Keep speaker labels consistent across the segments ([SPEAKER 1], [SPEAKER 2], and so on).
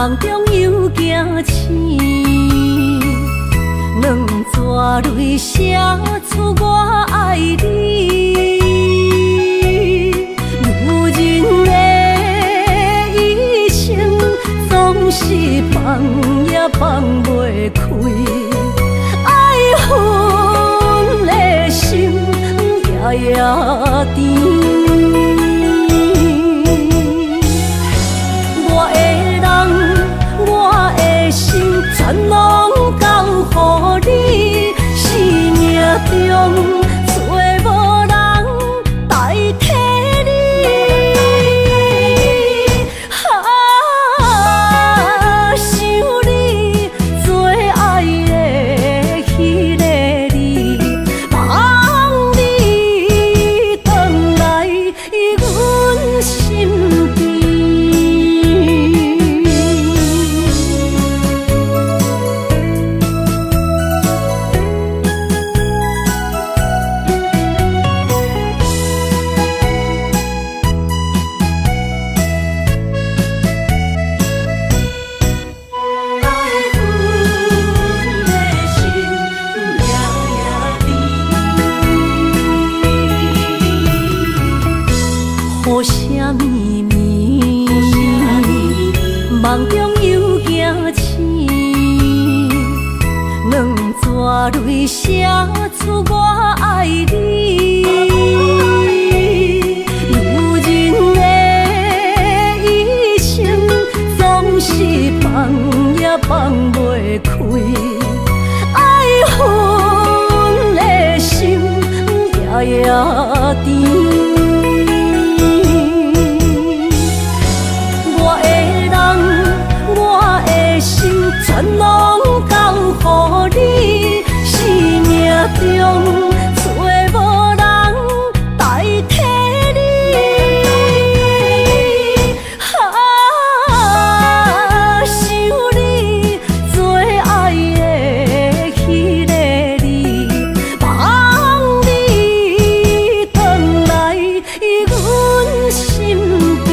[SPEAKER 1] 梦中又惊醒，两纸泪写出我爱你。女人的一生总是放也放袂开，爱恨的心夜夜甜。全拢交予你，生命中找无人代替你。想你最爱的迄个你，望你回来阮身边。雨声绵绵，梦中又惊醒，两纸泪写出我爱你。女人的一生总是放也放袂开，爱恨的心夜夜甜。全拢交予你，生命中找无人代替你。想你最爱的迄个你，望你回来阮身边。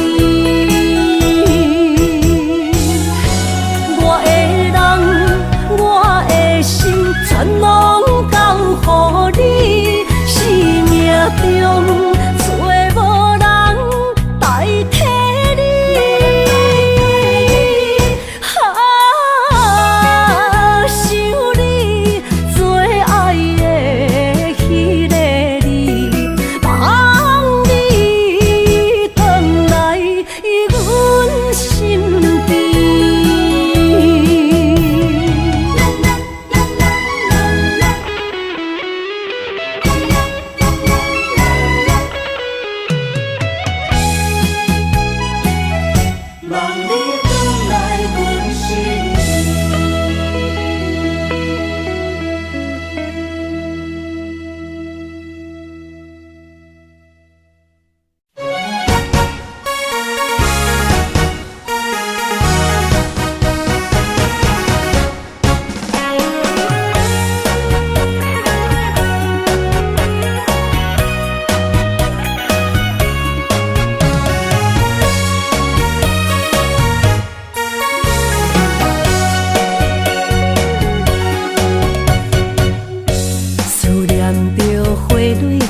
[SPEAKER 1] 全拢交予你，生命中找无人代替你。想你最爱的迄个你，望你回来阮身边。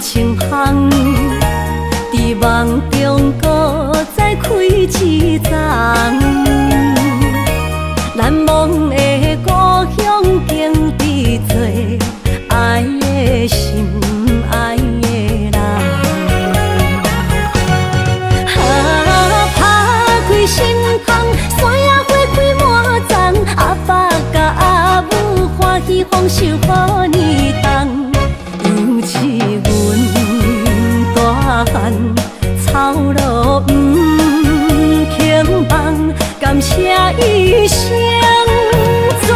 [SPEAKER 1] 清香，伫梦中搁再开一丛，难忘的故乡经伫做爱的心，爱的人。打开心窗，山野花开满丛，阿爸甲阿母欢喜丰收好年冬。尤其阮大汉草路不轻放，感谢一生做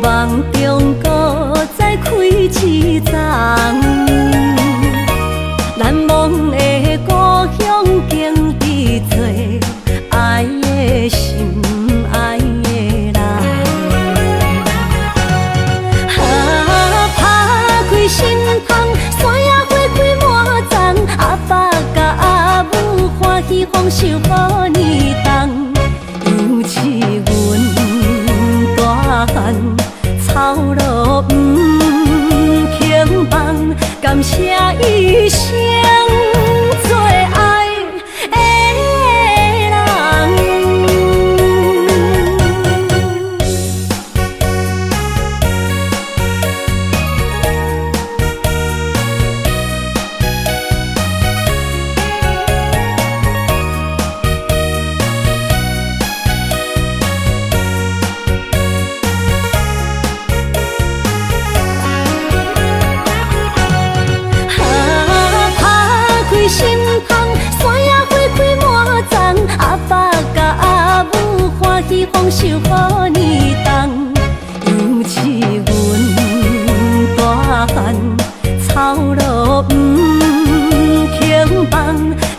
[SPEAKER 1] 望中搁再开一丛，难忘的故乡经历做爱的心爱的人。打开心窗，山野花开满丛，阿爸甲阿母欢喜丰收好年冬，尤是阮大汉草路不轻放，感谢一生做爱的人。心窗，山野花开满丛，阿爸甲阿母欢喜丰收好年冬，尤是阮大汉草路不轻放，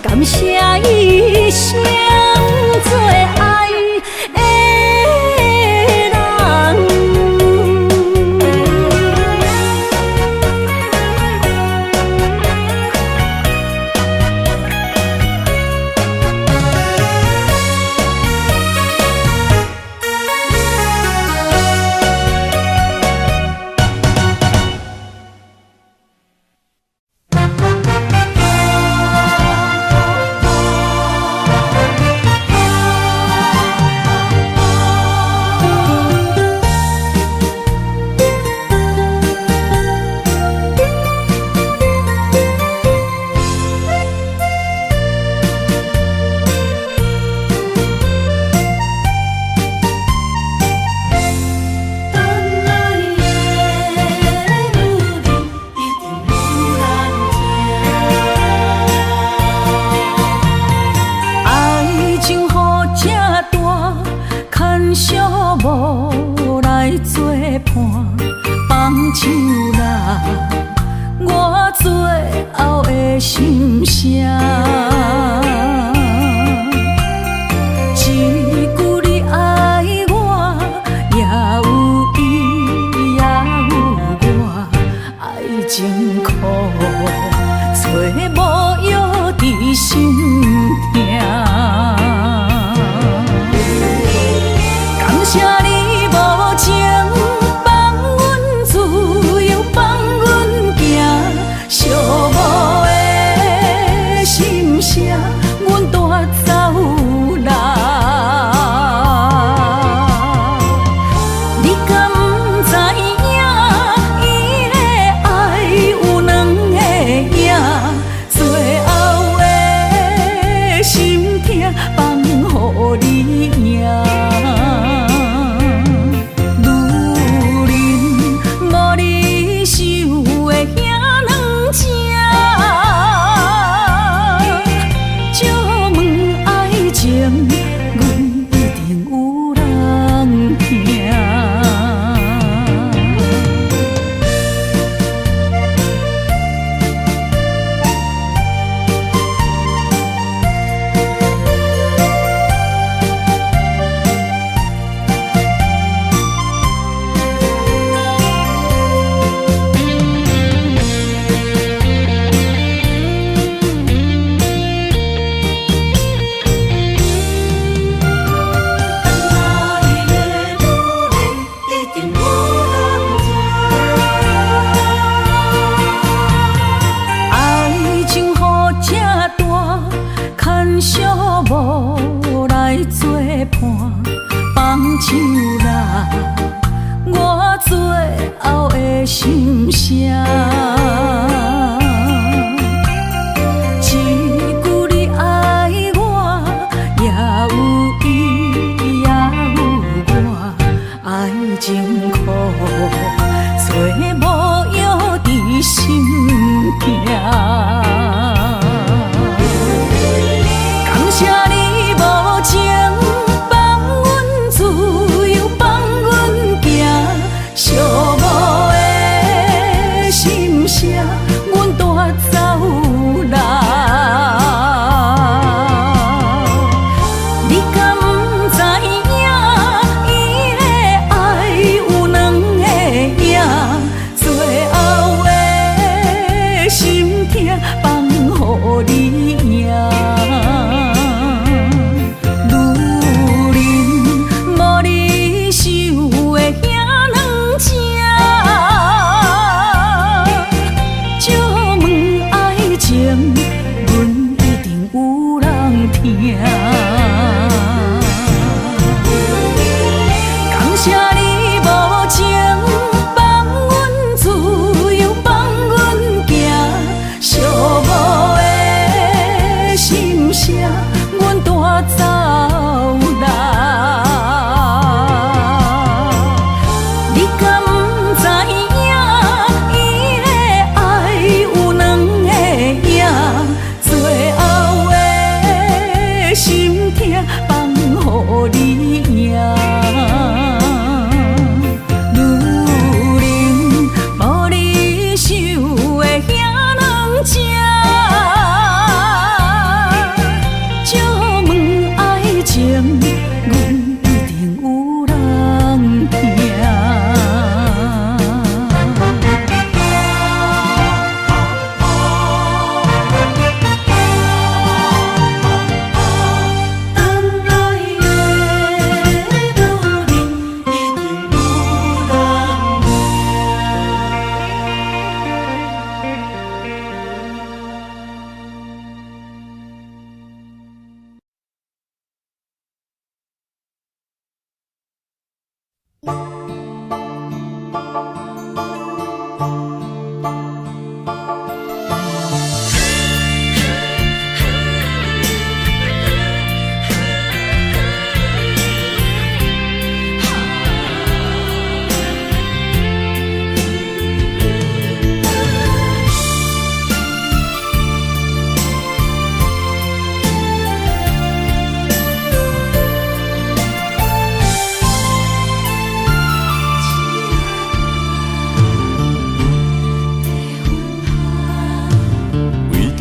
[SPEAKER 1] 感谢一生做爱的人。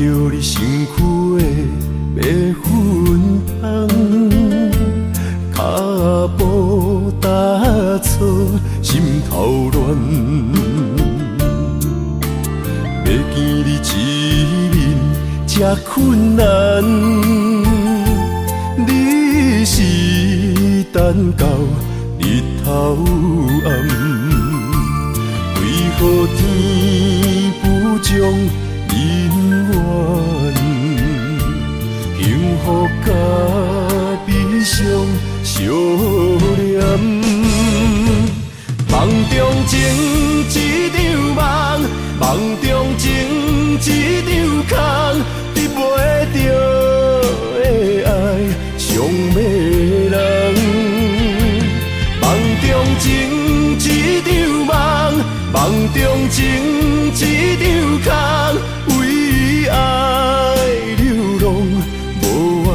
[SPEAKER 2] 着你身躯的白粉香，脚步踏错，心头乱。要见你一面这困难，你是等到日头暗，为何天不将人怨？幸福甲悲伤相连，梦中情一场梦，梦中情一场空，得袂着的爱上迷人。梦中情一场梦，梦中情一场空，为爱流浪无怨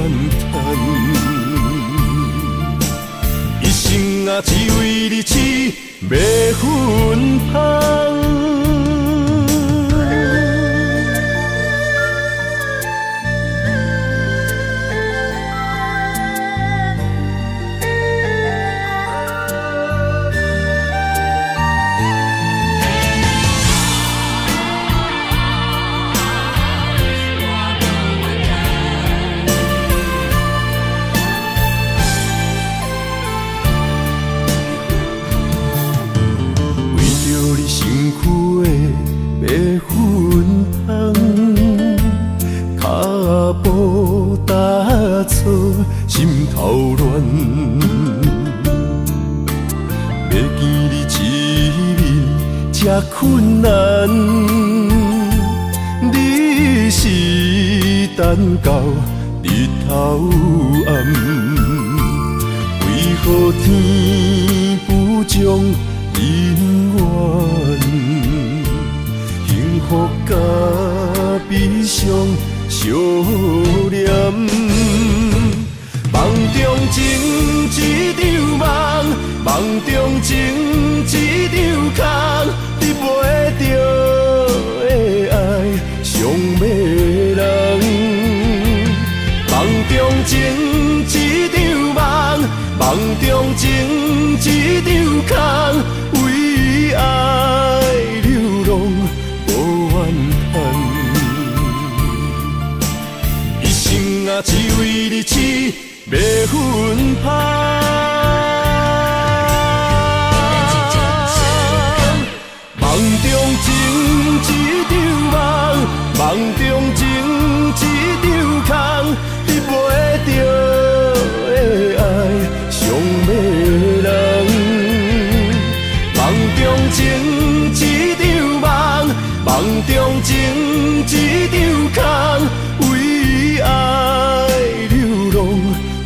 [SPEAKER 2] 叹，一生啊只为你痴迷魂香。心头乱，要见你一面这困难，你是等到日头暗，为何天不将人怨？幸福甲悲伤相连。梦中情一场梦，梦中情一场空，得袂着的爱上迷人。梦中情一场梦，梦中情一场空，为爱流浪无怨叹，一生啊只为你痴迷魂香。梦中情一场梦，梦中情一场空，得袂着的爱上迷人。梦中情一场梦，梦中情一场空，为爱流浪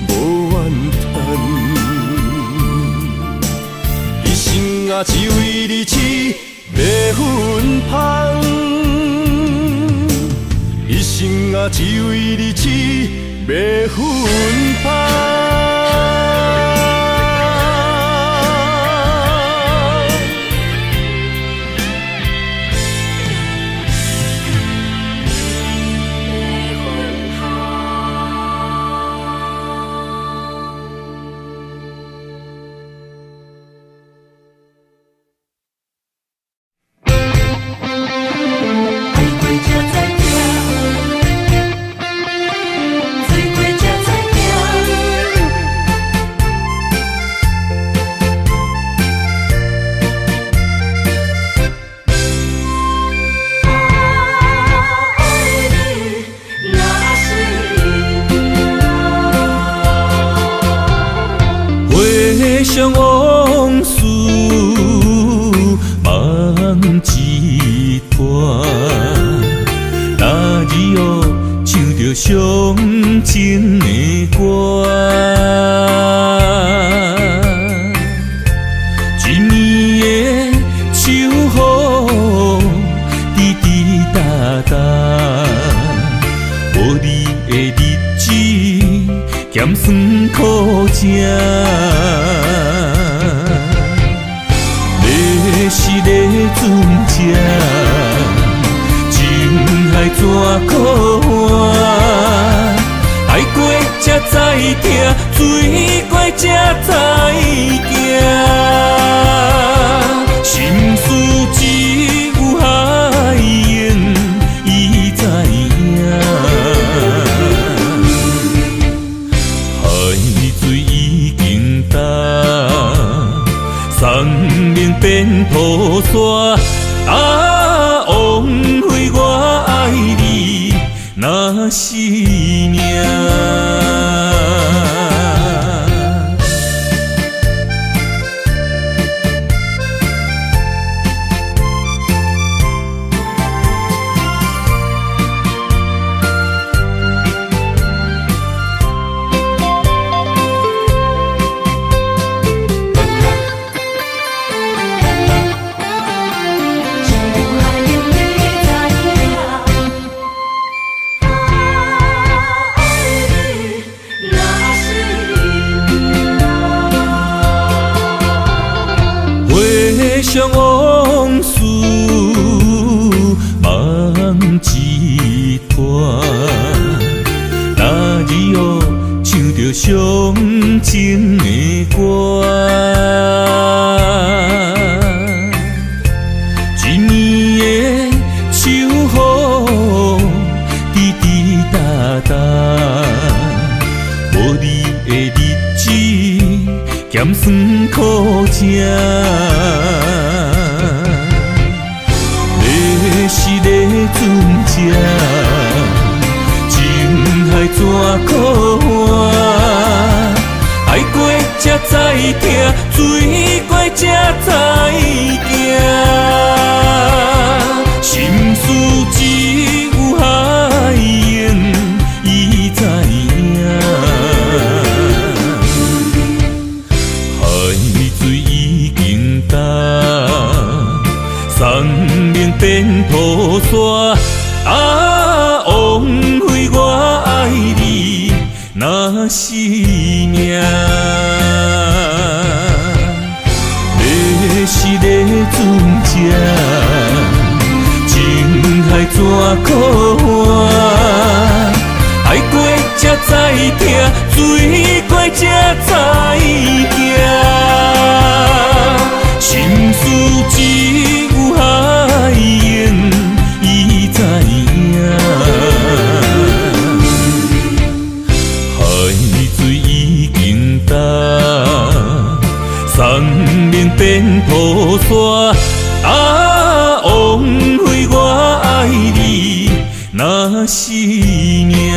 [SPEAKER 2] 无怨叹，一生啊只为你痴迷魂香，一生啊只为你痴迷魂香。
[SPEAKER 3] 想往事梦一段，那日哦唱着伤情的歌，一年的秋雨滴滴答答，无你的日子咸酸苦涩。是咧船只，情海怎苦换，爱过才知疼，水怪才知行。心事只有海燕伊知影，海水已经干，山明变土沙。啊，枉费我爱你那是命。回想往事，梦一团。那日后唱着伤情的歌，一年的秋雨滴滴答答，无你的日子咸酸苦吃。是个船只，情海怎可换？爱过才知疼，水过才知行。心事只有海燕伊知影，海水已经干。山明变土沙，啊，枉费我爱你那是命。要是个船只，情海怎可换？爱过才知疼，水过才知行。心事只有海燕伊知影，海水已经干，山明变土沙。啊，枉费我爱你那是命。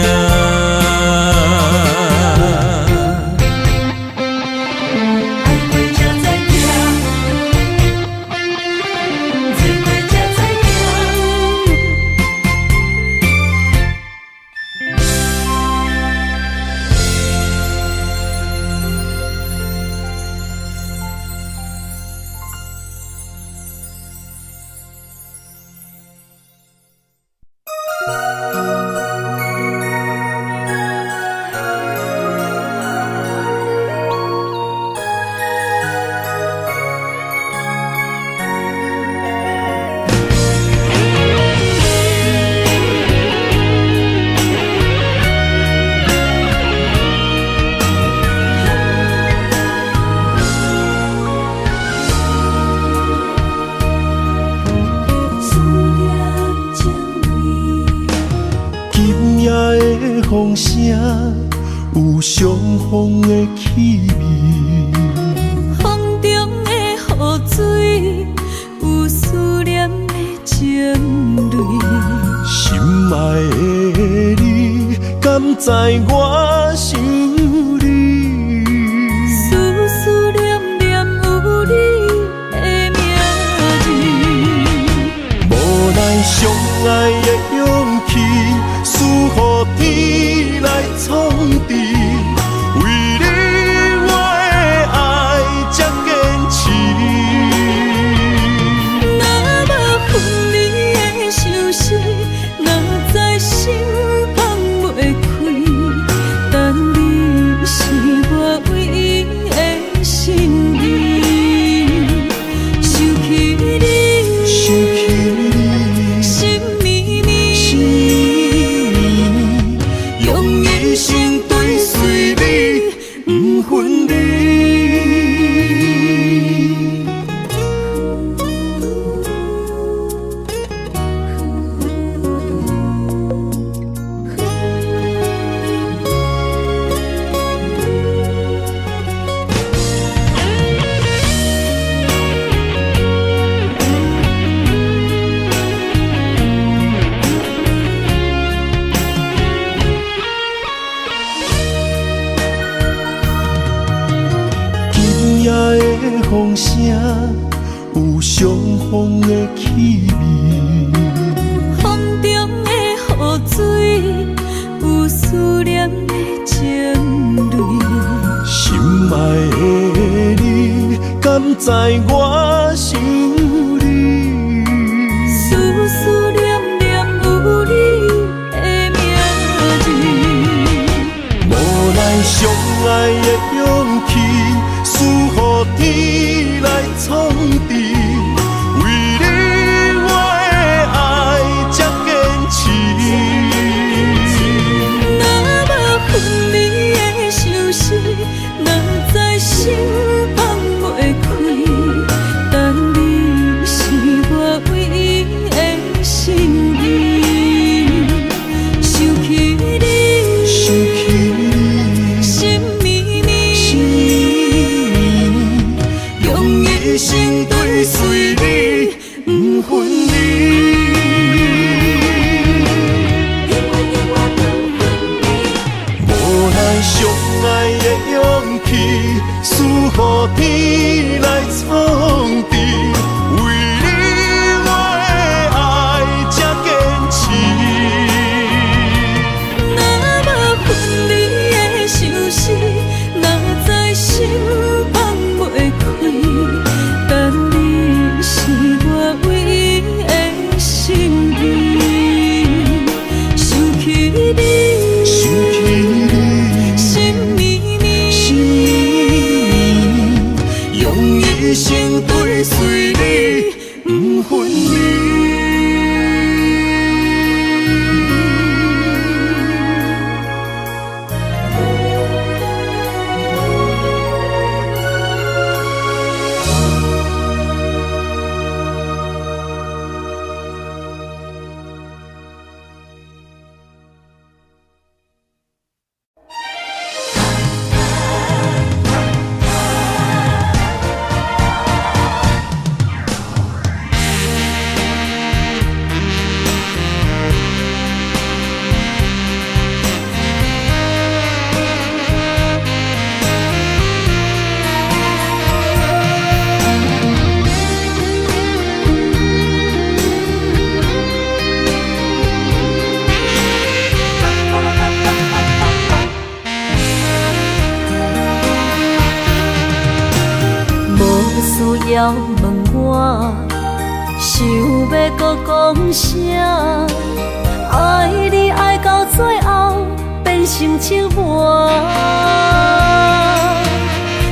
[SPEAKER 2] 风声有相逢的气味，
[SPEAKER 1] 风中的雨水有思念的情泪。
[SPEAKER 2] 心爱的你，敢知我想你？
[SPEAKER 1] 思念念有你的名字，
[SPEAKER 2] 无奈相爱的勇气，输予天来创治。为你我的爱才坚持。
[SPEAKER 1] 若无分离的相思，哪知心放袂开。但你是我唯一的心意，想起你，心绵绵。
[SPEAKER 2] 有相逢的气味。
[SPEAKER 1] 风中的雨水，有思念的情泪。
[SPEAKER 2] 心爱的你，敢知我想你？
[SPEAKER 1] 思思念念有你的名字。
[SPEAKER 2] 无奈相爱的勇气，输予天来创治。为你我的爱才坚持。
[SPEAKER 1] 若无分离的相思，哪知心放袂开。但你是我唯一的心意，想起你，
[SPEAKER 2] 想起你，
[SPEAKER 1] 心绵绵，
[SPEAKER 2] 心用一生追随你，不分离。无奈相爱的勇气，输予天来创治。为你我的爱才坚持。
[SPEAKER 1] 若无分离的相思，哪知心放袂开。但你是我唯一的心意，想起你，
[SPEAKER 2] 想起你，
[SPEAKER 1] 心绵绵，
[SPEAKER 2] 心用一生追随你，不分离。
[SPEAKER 1] 需要问我，想要搁讲啥？爱你爱到最后变成寂寞，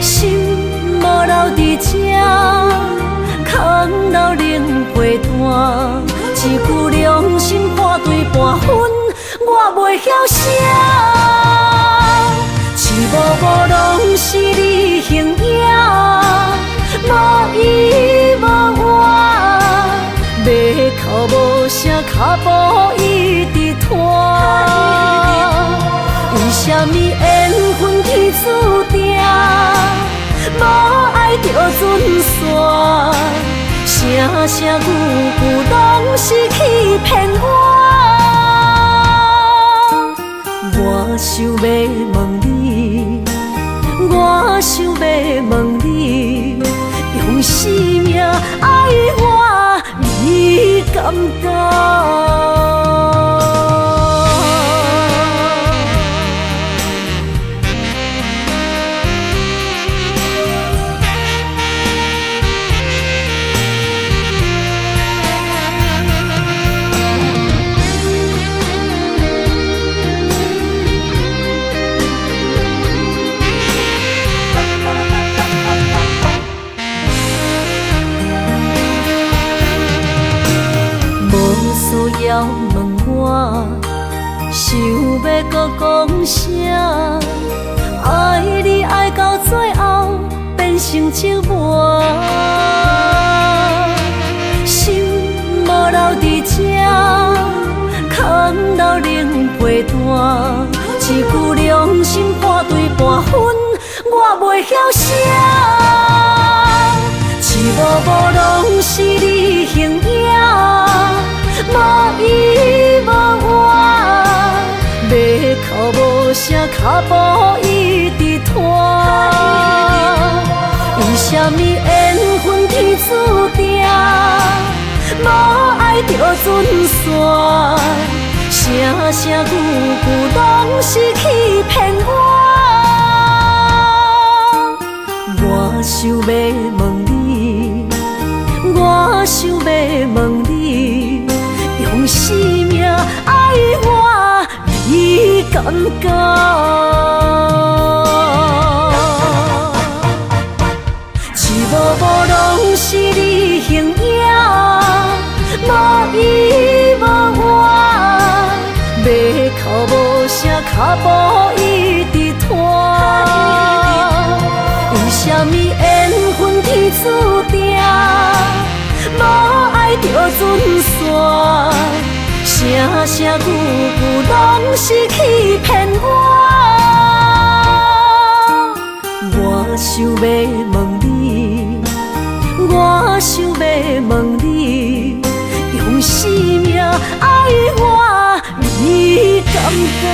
[SPEAKER 1] 心无留伫这，空留冷陪伴。一句良心半对半分，我袂晓写。一幕幕拢是你形影。无依无我，要哭无声，脚步一直拖。为什么缘分天注定，无爱就准线？声声句句拢是欺骗我。我想要问你，我想要问你。用生命爱我，你敢讲？需要问我，想要搁讲啥？爱你爱到最后变成寂寞，心无留伫这，空留冷陪伴。一句良心半对半分，我袂晓写。一幕幕拢是你形影。无依无我，要哭无声，脚步一直拖。为什么缘分天注定，准线，声声句句拢是欺骗我。我想要问你，我想要问你，用生命爱我，你敢敢？一幕幕拢是你形影，无依无我，袂哭无声，脚步一直拖。为什么缘分天注定，无爱就准线，声声句句拢是欺骗我。我想要问你，我想要问你，用生命爱我，你敢敢？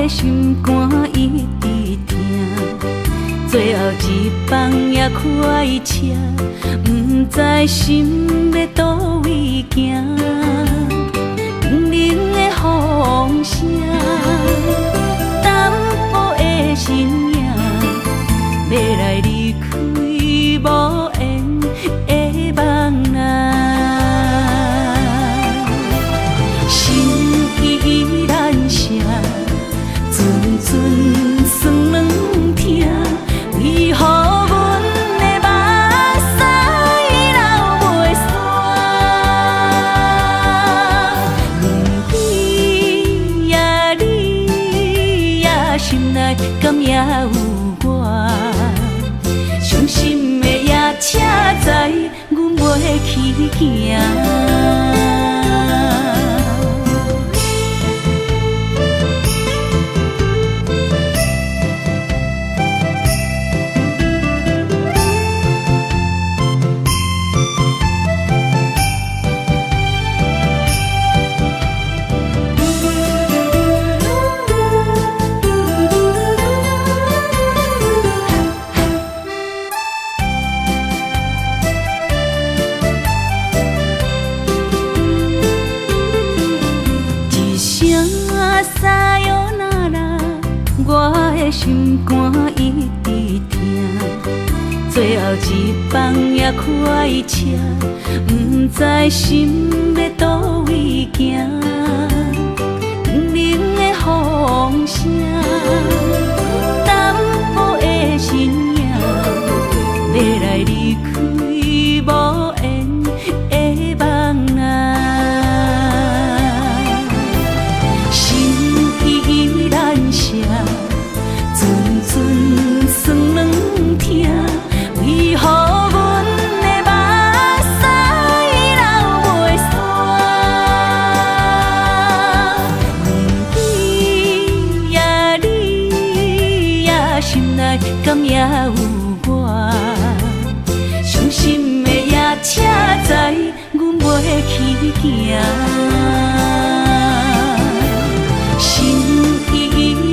[SPEAKER 1] 心肝一直疼，最后一放也开车，不知心要倒位行。冷冷的风声，淡薄的身影，要来离开无缘的梦啊，心依然舍。阵酸软疼，为何阮的目屎流袂煞？不知呀你呀心内敢也有我？伤心的夜车载，阮袂去行。心肝一直疼，最后一放也开车，不知心要倒位行。冷冷的风声，淡薄的身影，要来离开无缘的梦啊，心依然舍。阵酸软疼，为何阮的目屎流袂煞？不知呀你呀心内敢也有我？伤心的夜车载，阮袂去行。心依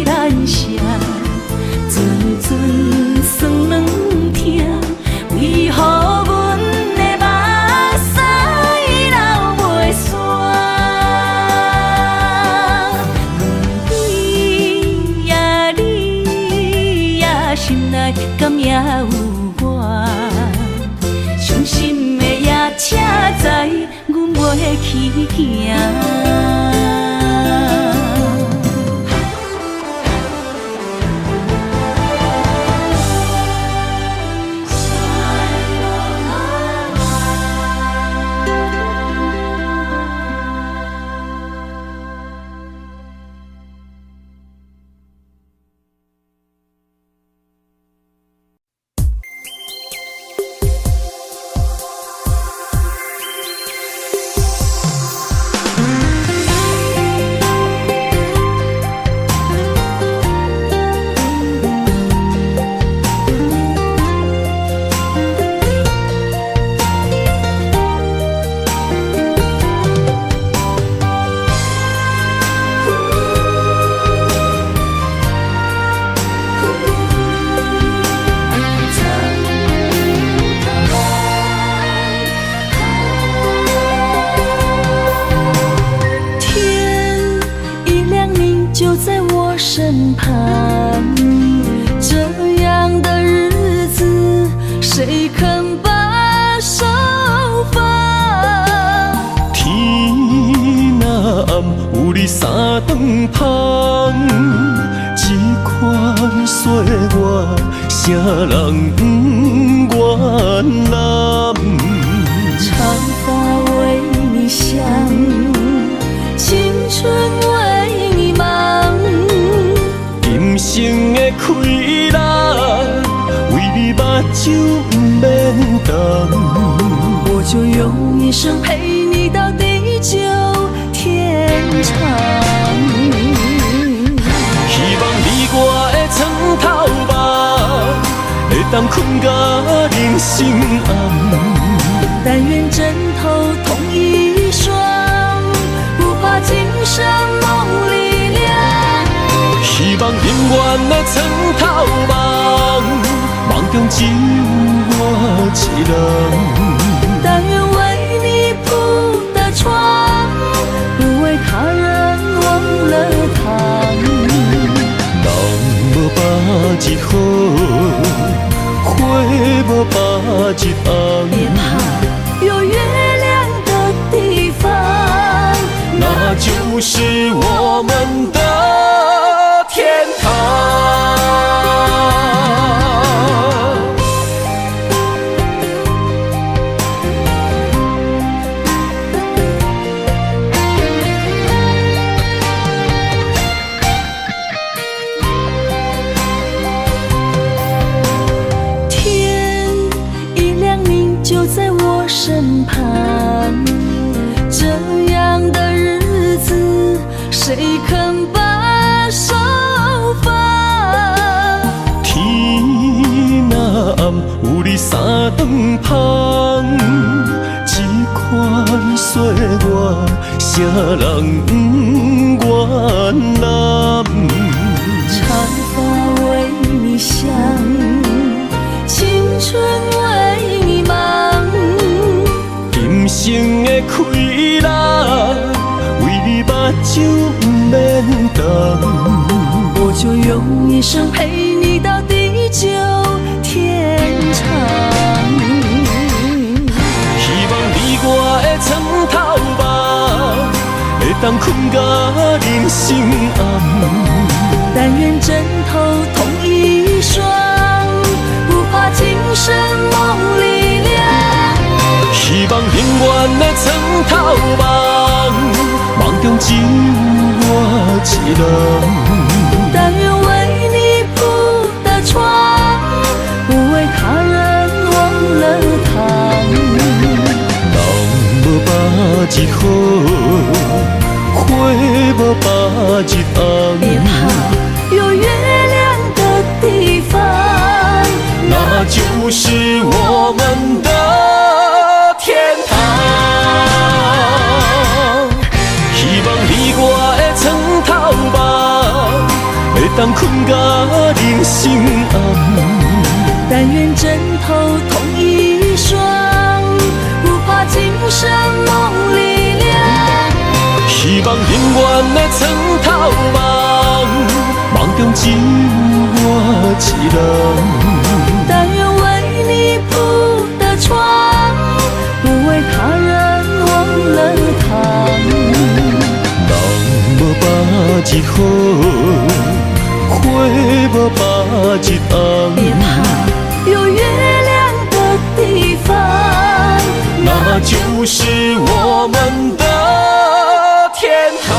[SPEAKER 1] 然舍。阵酸软疼，为何阮的目屎流袂煞？不知呀你呀心内敢也有我？伤心的夜去行。身旁，这样的日子谁肯把手放？
[SPEAKER 2] 天若暗，有你三顿香，这款岁月，谁人不愿揽？
[SPEAKER 1] 长发为你香，青春为你忙。
[SPEAKER 2] 今生的快乐，为你目睭不免干。
[SPEAKER 1] 我就用一生陪你到地久天长。
[SPEAKER 2] 希望你我的床头梦，会当困到人生暗。
[SPEAKER 1] 但愿枕头同一双，不怕今生梦里凉。
[SPEAKER 2] 希望永远的床头梦，梦中只有我一人。
[SPEAKER 1] 但愿为你铺的床，不为他人忘了躺。
[SPEAKER 2] 人无百日好，花无百日红。
[SPEAKER 1] 别怕，有月亮的地方，
[SPEAKER 2] 那就是我们的天堂。
[SPEAKER 1] 天一亮，你就在我身旁，这样的日子谁肯把手放？
[SPEAKER 2] 天若暗，有你三顿香，这款岁月，谁人不愿揽？
[SPEAKER 1] 长发为你香，青春为你忙。
[SPEAKER 2] 今生的快乐，为你目睭不免干。
[SPEAKER 1] 我就用一生陪你到地久天长。
[SPEAKER 2] 希望你我的床头梦，会当困到人生暗。
[SPEAKER 1] 但愿枕头同一双，不怕今生梦里凉。
[SPEAKER 2] 希望永远的床头梦，梦中只有我一人。
[SPEAKER 1] 但愿为你铺的床，不为他人忘了躺。
[SPEAKER 2] 人无百日好，花无百日红。
[SPEAKER 1] 别怕，有月亮的地方，
[SPEAKER 2] 那就是我们的天堂。希望你我的床头梦，会当困到人生暗。
[SPEAKER 1] 但愿枕头同一双，不怕今生梦里凉。
[SPEAKER 2] 希望永远的床头梦，梦中只有我一人。
[SPEAKER 1] 但愿为你铺的床，不为他人忘了躺。
[SPEAKER 2] 日好，花无把日红。
[SPEAKER 1] 别怕，有月亮的地方，
[SPEAKER 2] 那就是我们的天堂。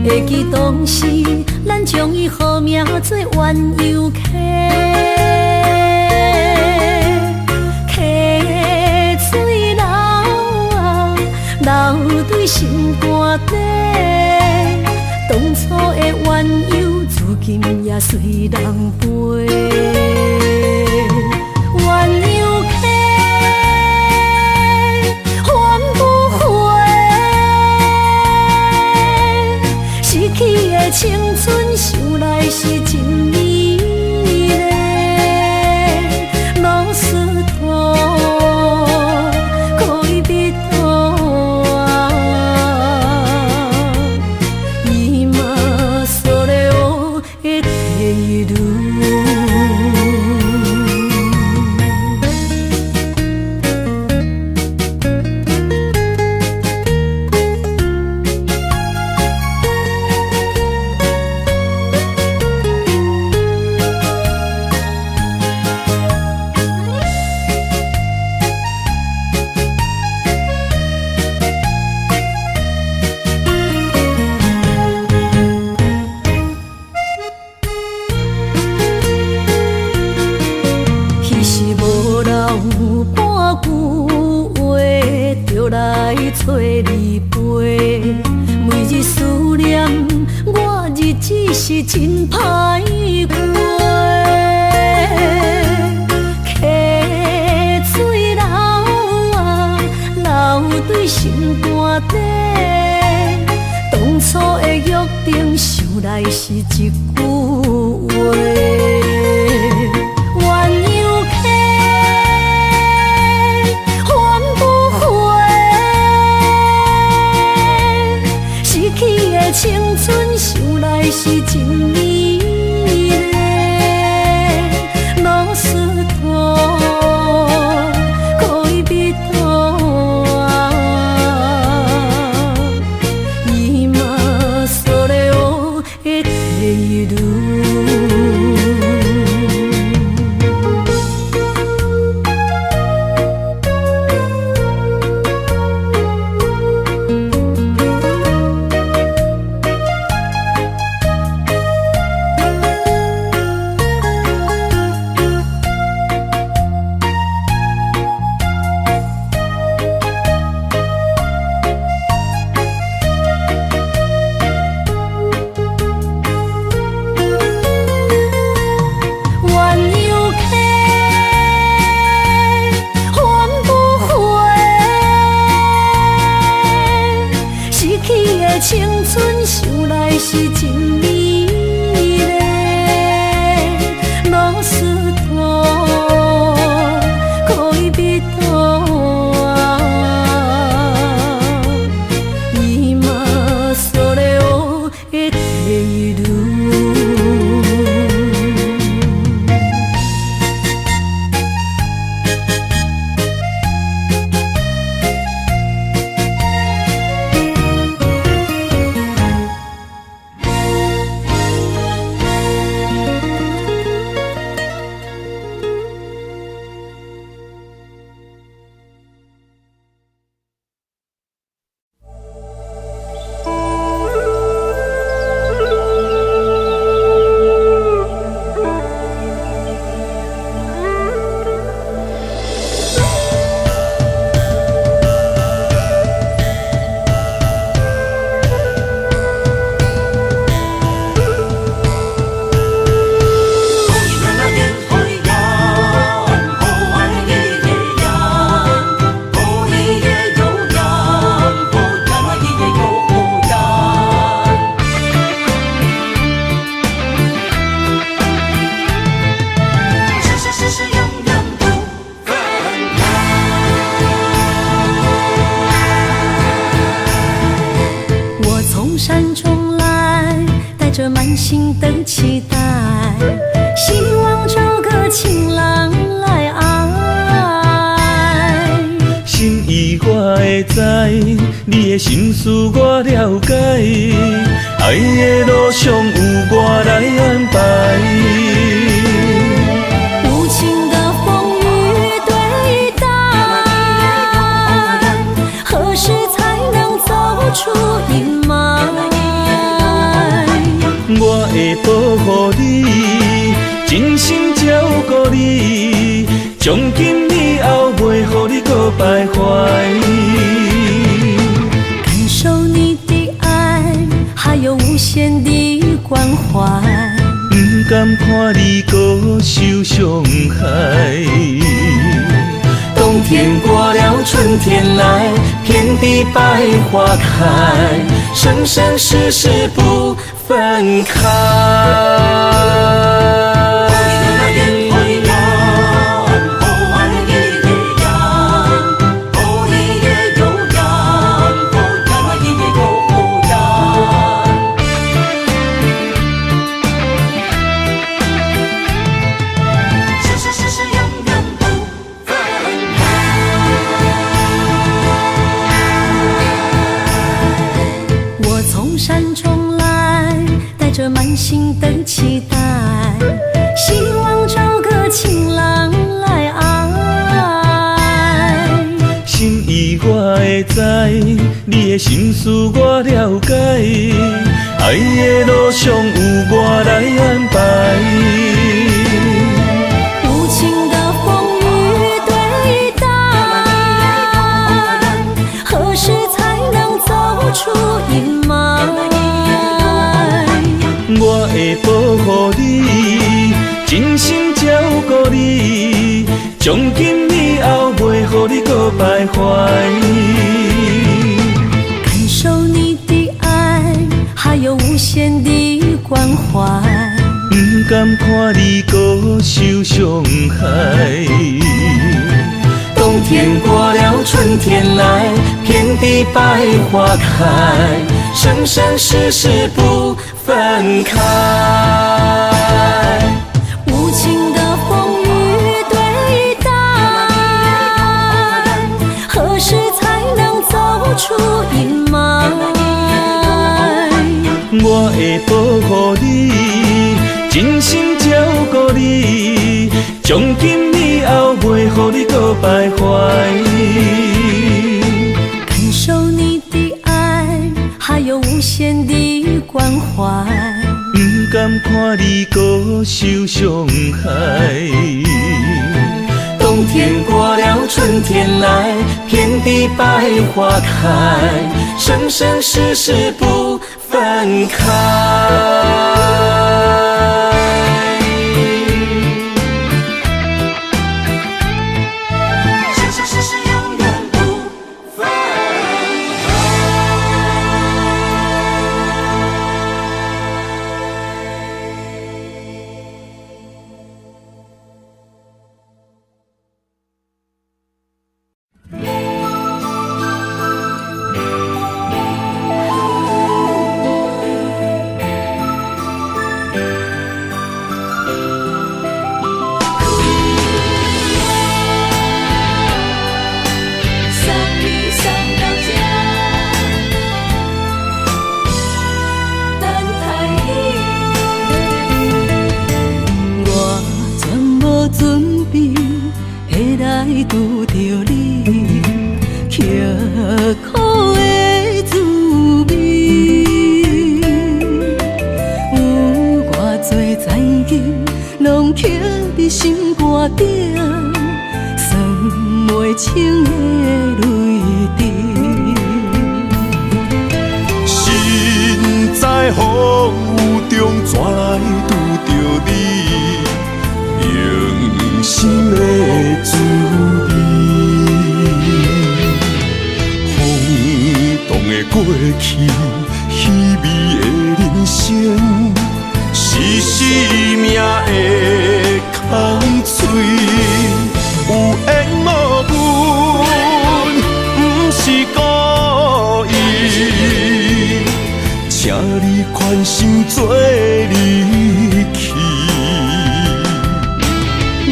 [SPEAKER 1] 会记当时，咱将伊号名做鸳鸯溪，溪水流啊，流对心肝底。当初的鸳鸯，至今也随人陪。鸳鸯溪。去的青春想来是真美丽，老师徒可以别途啊，伊嘛所了的地路。找你陪，每日思念，我日子是真歹过。溪水流啊，流对心肝底。当初的约定，想来是一句话。青春想来是真美丽，老师徒可以别途啊，伊嘛所了的地路。
[SPEAKER 3] 会知，你的心事我了解，爱的路上有我来安排。
[SPEAKER 1] 无情的风雨对待，何时才能走出阴霾？
[SPEAKER 3] 我会保护你，真心照顾你，从今以后袂予你搁徘徊。
[SPEAKER 1] 感受你的爱，还有无限的关怀。
[SPEAKER 3] 不甘看你搁受伤害。冬天过了，春天来，遍地百花开，生生世世不分开。
[SPEAKER 1] 满心的期待，希望找个情郎来爱。
[SPEAKER 3] 心意我会知，你的心事我了解，爱的路上有我来安排。
[SPEAKER 1] 无情的风雨对待，何时才能走出阴霾？
[SPEAKER 3] 我会保护你，真心照顾你，从今以后袂予你搁徘徊。
[SPEAKER 1] 感受你的爱，还有无限的关怀。
[SPEAKER 3] 不甘看你搁受伤害。冬天过了，春天来，遍地百花开，生生世世不分开。
[SPEAKER 1] 无情的风雨对待，何时才能走出阴霾？
[SPEAKER 3] 我会保护你，真心照顾你，从今以后袂予你搁徘徊。
[SPEAKER 1] 感受你的爱，还有无限的关怀。
[SPEAKER 3] 不甘看你搁受伤害。冬天过了，春天来，遍地百花开，生生世世不分开。
[SPEAKER 1] 拄着你，刻苦的滋味，有偌多灾境，拢刻伫心肝顶，算袂清的泪滴。
[SPEAKER 2] 心在风雨中，怎来拄着你？用心的滋味，轰动的过去，稀微的人生，是生命的空嘴，有缘无分，不是故意，请你宽心做离去。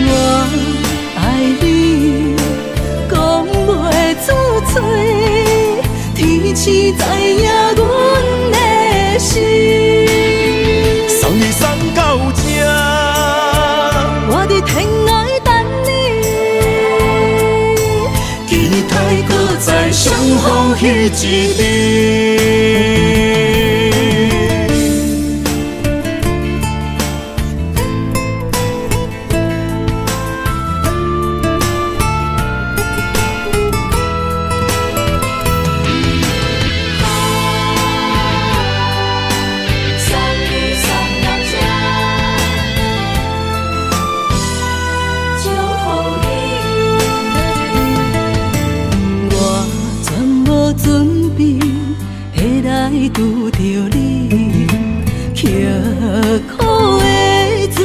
[SPEAKER 1] 我爱你，讲袂出嘴。天赐知影阮的心。
[SPEAKER 2] 送你送到这，
[SPEAKER 1] 我伫天涯等你，
[SPEAKER 2] 期待搁再相逢彼一日。
[SPEAKER 1] 拄着你，刻苦的滋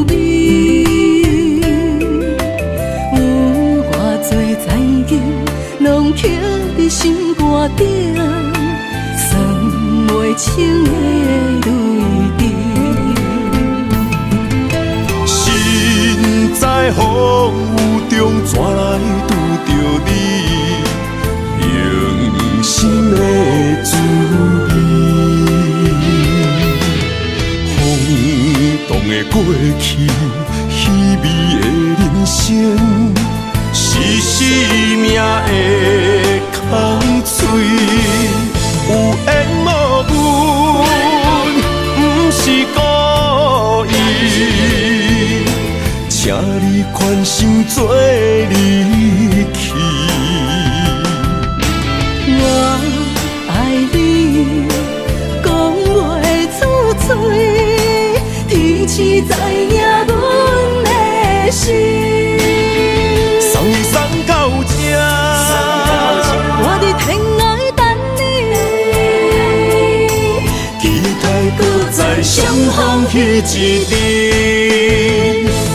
[SPEAKER 1] 味，有偌多知己，拢刻伫心肝顶，算袂清的泪滴。
[SPEAKER 2] 身在风雨中，怎来拄着你？用心的滋味，风动的过去，稀微的人生，是生命的空嘴，有缘无分，不是故意，请你宽心做离去。
[SPEAKER 1] 我爱你，讲袂出嘴，天赐知影阮的心。
[SPEAKER 2] 送你送到这，
[SPEAKER 1] 我伫天涯等你，
[SPEAKER 2] 期待搁再相逢彼一日。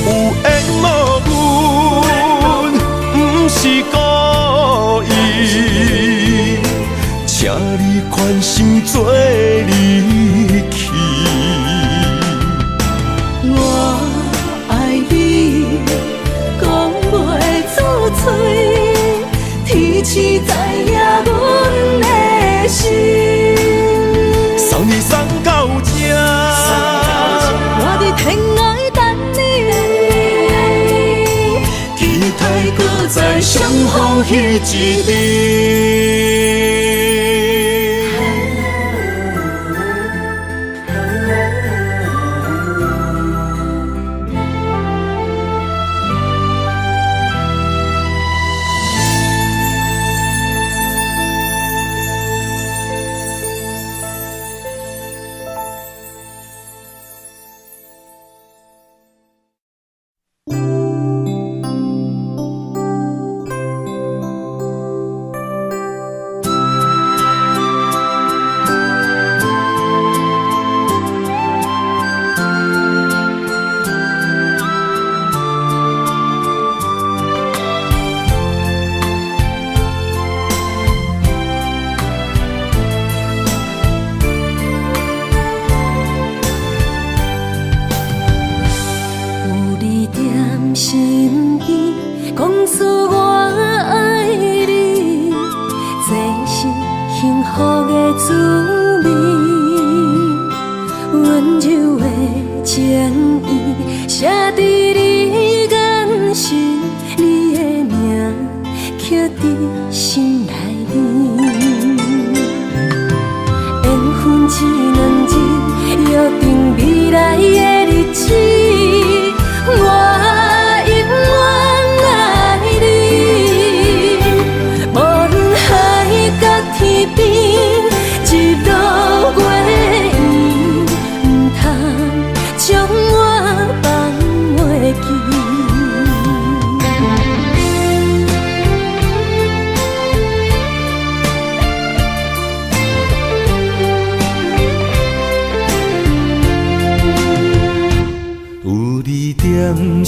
[SPEAKER 2] 有缘无分，不是故意，请你宽心做离去。
[SPEAKER 1] 我爱你，讲袂出嘴，天赐知影阮的心。
[SPEAKER 2] 送你送到这，
[SPEAKER 1] 我伫天涯等你，
[SPEAKER 2] 期待搁再相逢彼一日。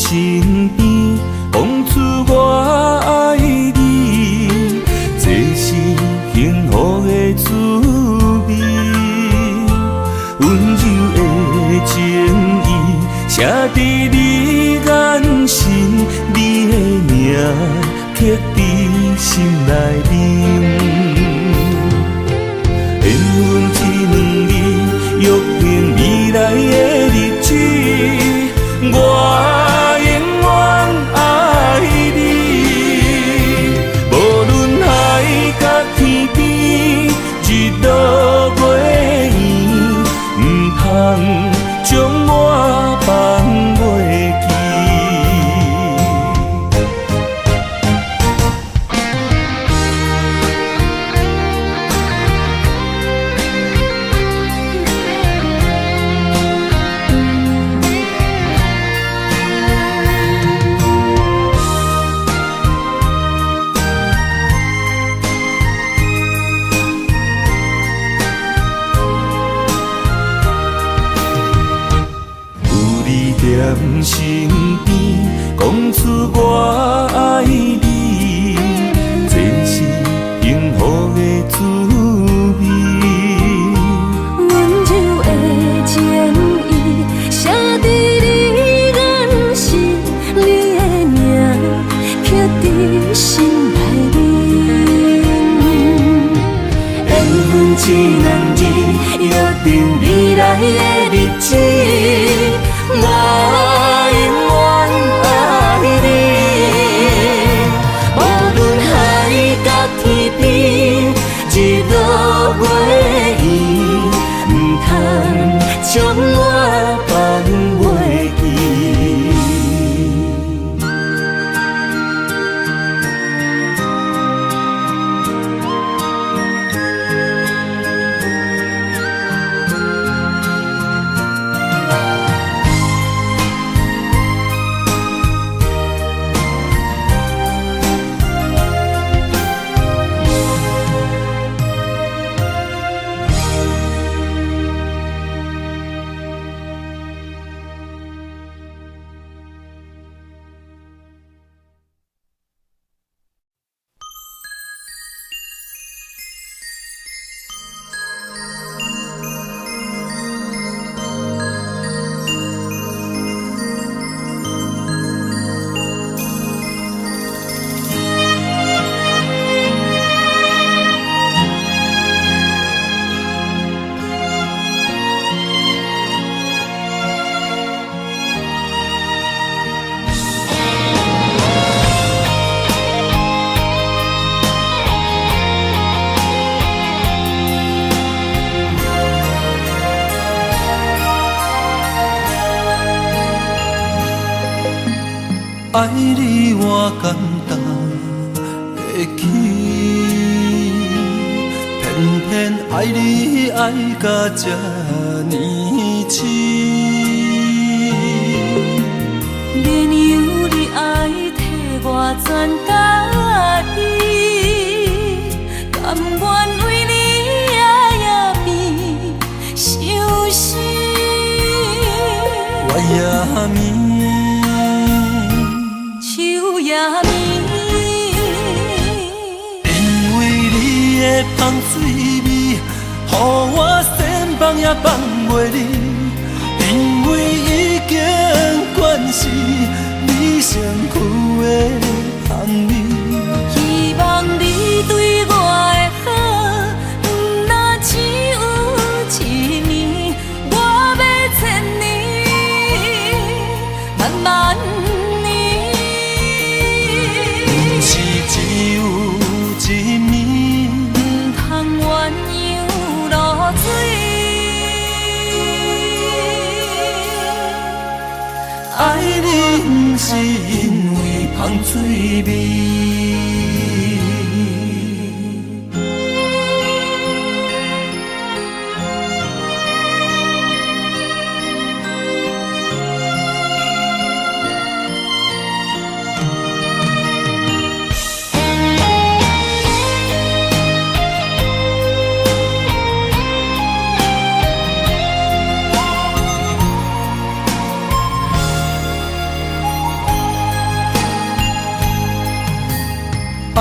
[SPEAKER 3] 身边讲出我爱你，这是幸福的滋味。温柔的情意写伫你眼神，你的名刻伫心内面。一两字，约定未来的日子，我永远爱你。无论海角天边，日落月圆，不通将我放袂记。
[SPEAKER 4] 爱你我简单会起，偏偏爱你爱到这呢深。
[SPEAKER 1] 免由你爱替我全家己，甘愿为你夜夜变伤心。
[SPEAKER 4] 我也眠。
[SPEAKER 1] 夜暝，
[SPEAKER 4] 因为你的香水味，予我心放也放袂离。因为已经惯是你身躯的香味，
[SPEAKER 1] 希望你对我的好，不若只有一年，我要千年，慢慢。
[SPEAKER 4] 只有一年，
[SPEAKER 1] 不通鸳鸯落水。
[SPEAKER 4] 爱你不是因为香水味。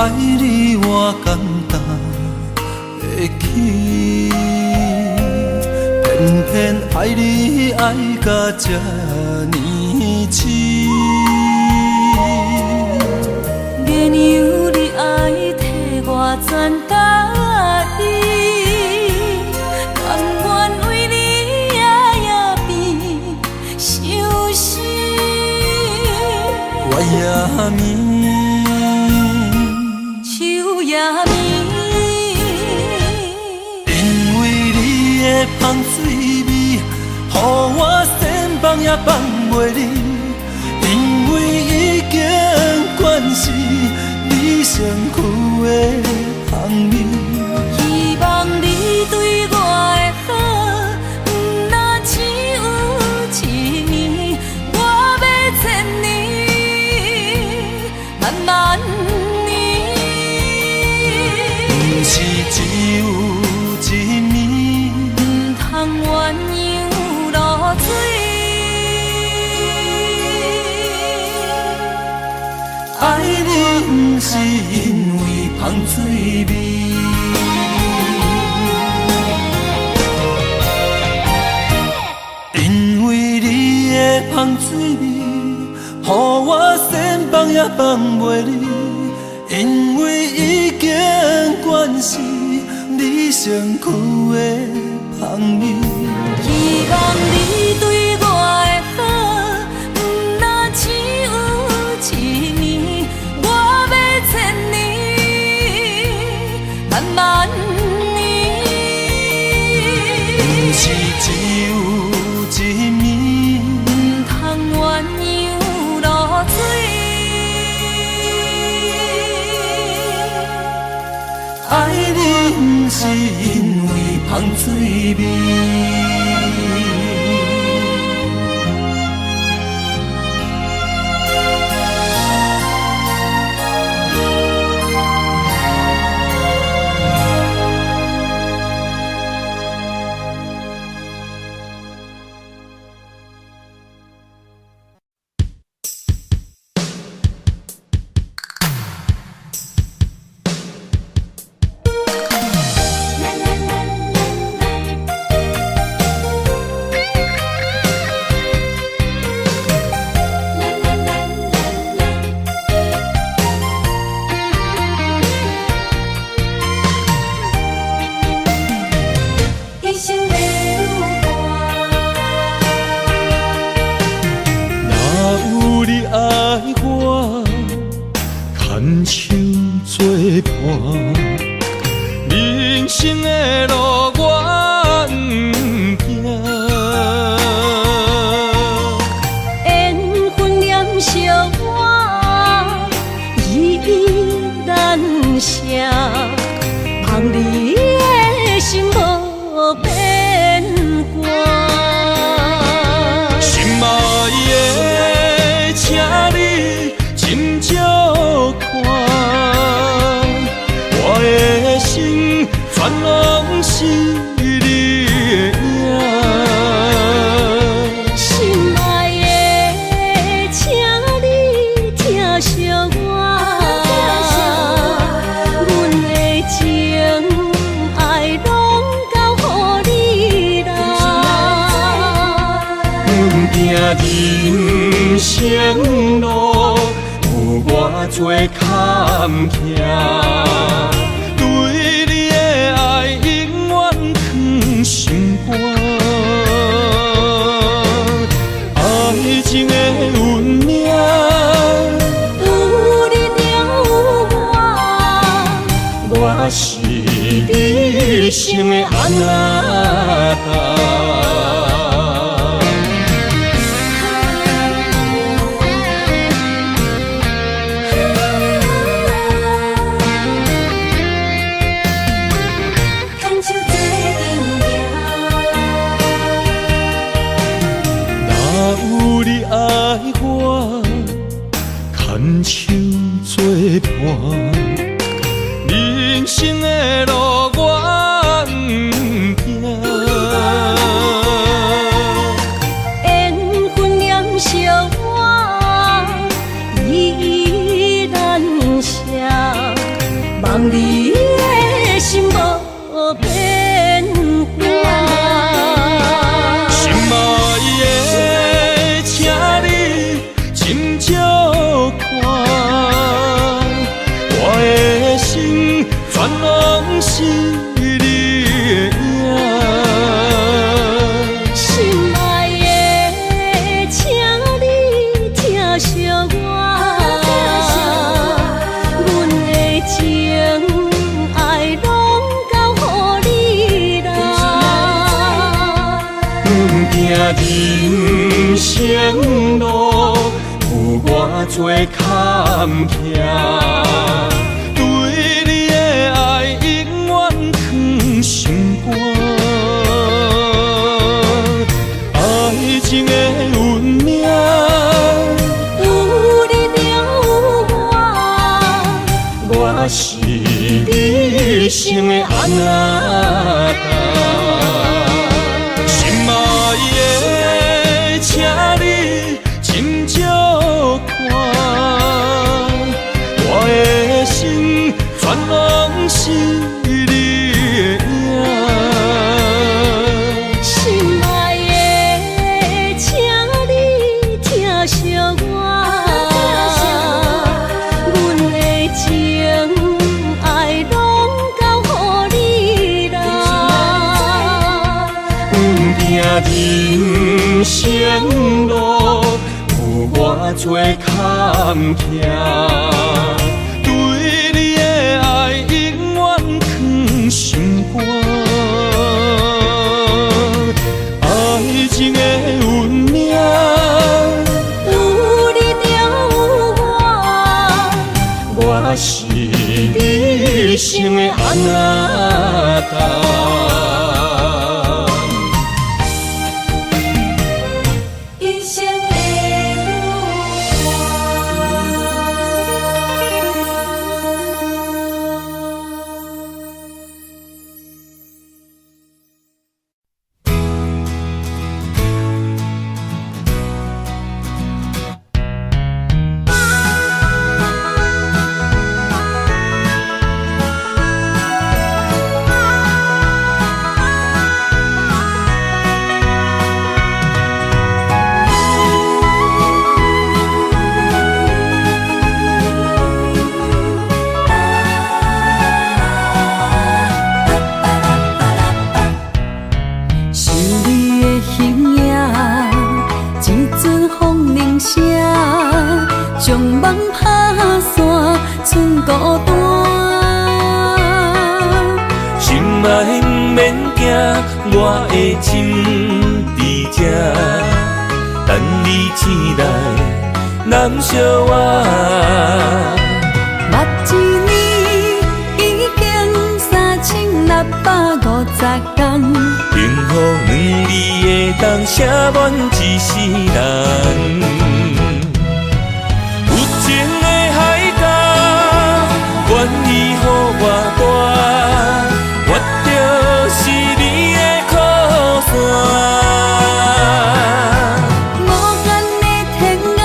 [SPEAKER 4] 爱你我简单会起，偏偏爱你爱到这呢深。
[SPEAKER 1] 免由你爱替我全家己，甘愿为你夜夜变伤心。
[SPEAKER 4] 我也眠。
[SPEAKER 1] 夜暝，
[SPEAKER 4] 因为你的香水味，予我心放也放袂离。因为已经惯是你身躯的香味，
[SPEAKER 1] 希望你对我的好，不若只有一年，我要千年，慢慢。
[SPEAKER 4] 是只有一年，
[SPEAKER 1] 不通鸳鸯落水。
[SPEAKER 4] 爱你不是因为香水味，因为你的香水味，予我心放也放袂离。因为已经惯是你身躯的香味。
[SPEAKER 1] 希望你对我的好，不若只有一年，我要千年，万万年。
[SPEAKER 4] 不是只有一面，
[SPEAKER 1] 唔通鸳鸯落水。
[SPEAKER 4] 爱你不是因为香水味。人生的路我不行，
[SPEAKER 1] 缘分念惜我，依依难舍，望你的心无变卦。
[SPEAKER 4] 心爱的，请你斟酌看，我的心全拢是你的影。
[SPEAKER 1] 心爱的，请你疼惜我，阮的情爱拢交予你啦。
[SPEAKER 4] 行人生路有偌多坎坷，对你的爱永远藏心肝。爱情的运命，
[SPEAKER 1] 有你了有
[SPEAKER 4] 我是你生的安那达。有你爱我，牵手作伴，人生的路我不行。
[SPEAKER 1] 缘分念惜我，依依难舍，望你的心无变卦。
[SPEAKER 4] 心爱的，请你斟酌看，我的心全拢是你的影。
[SPEAKER 1] 心爱的，请你疼惜我，阮的情爱拢交予你啦。
[SPEAKER 4] 行人生路有偌多坎坷，对你的爱永远藏心肝。爱情的运命，
[SPEAKER 1] 有你了有
[SPEAKER 4] 我是你生的安那达。心爱的，请你斟酌看，我的心全拢是你的影。
[SPEAKER 1] 心爱的，请你疼惜我，阮的情爱拢交予你
[SPEAKER 3] 人生路有偌多坎坷，对你的爱永远藏心肝。爱情的运命，
[SPEAKER 1] 有你就有我，
[SPEAKER 3] 我是你生的阿那达。
[SPEAKER 1] 人生的想你的形影，一阵风铃声，将梦打散，剩孤单。
[SPEAKER 3] 心爱不免惊，我的心伫这，等你醒来，难相我。
[SPEAKER 1] 目一年已经3650天，
[SPEAKER 3] 幸福两字的冬，写满一世人。有情的海角，愿意予我大，我就是你的靠山。
[SPEAKER 1] 无限的天涯，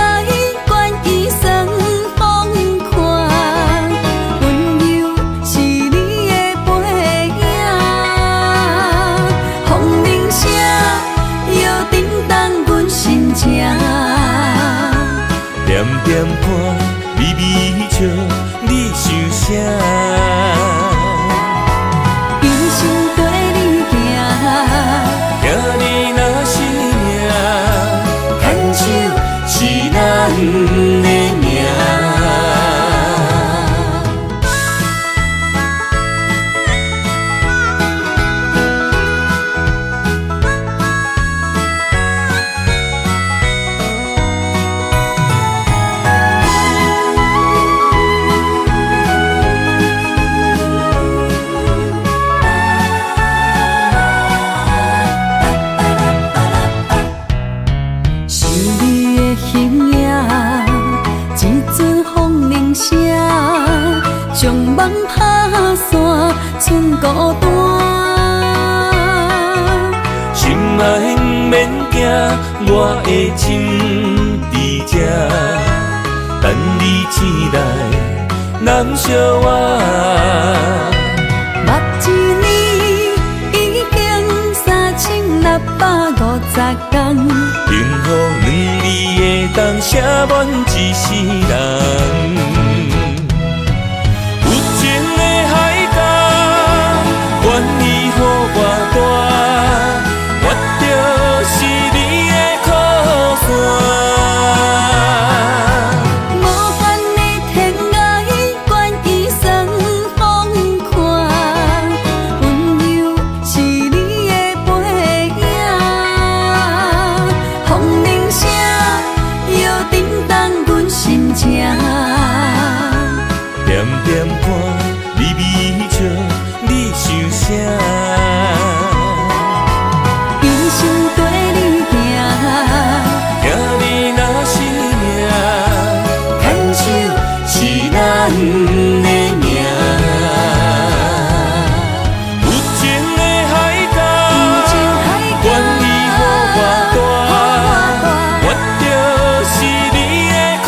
[SPEAKER 1] 愿意算风看，温柔是你的背影，风铃声摇叮当阮心情。
[SPEAKER 3] 点点看，微微笑，你想啥？
[SPEAKER 1] 人生跟你行，
[SPEAKER 3] 行你若是命，牵手是咱的命。
[SPEAKER 1] 想你的形影，一阵风铃声，将梦打散，剩孤单。
[SPEAKER 3] 心爱不免惊，我的心伫这，等你醒来，难相我。
[SPEAKER 1] 目一年已经3650天，
[SPEAKER 3] 幸福两字的冬，写满一世人。有情的海角，愿意予我大，我就是你的靠山。
[SPEAKER 1] 无限的天涯，愿意算风看，温柔是你的背影，风铃声摇叮当阮心情。
[SPEAKER 3] 点点看，微微笑，你想啥？
[SPEAKER 1] 人生跟你行，
[SPEAKER 3] 行你若是命，牵手是咱的命。有情的海角，愿意予我大，我就是你的靠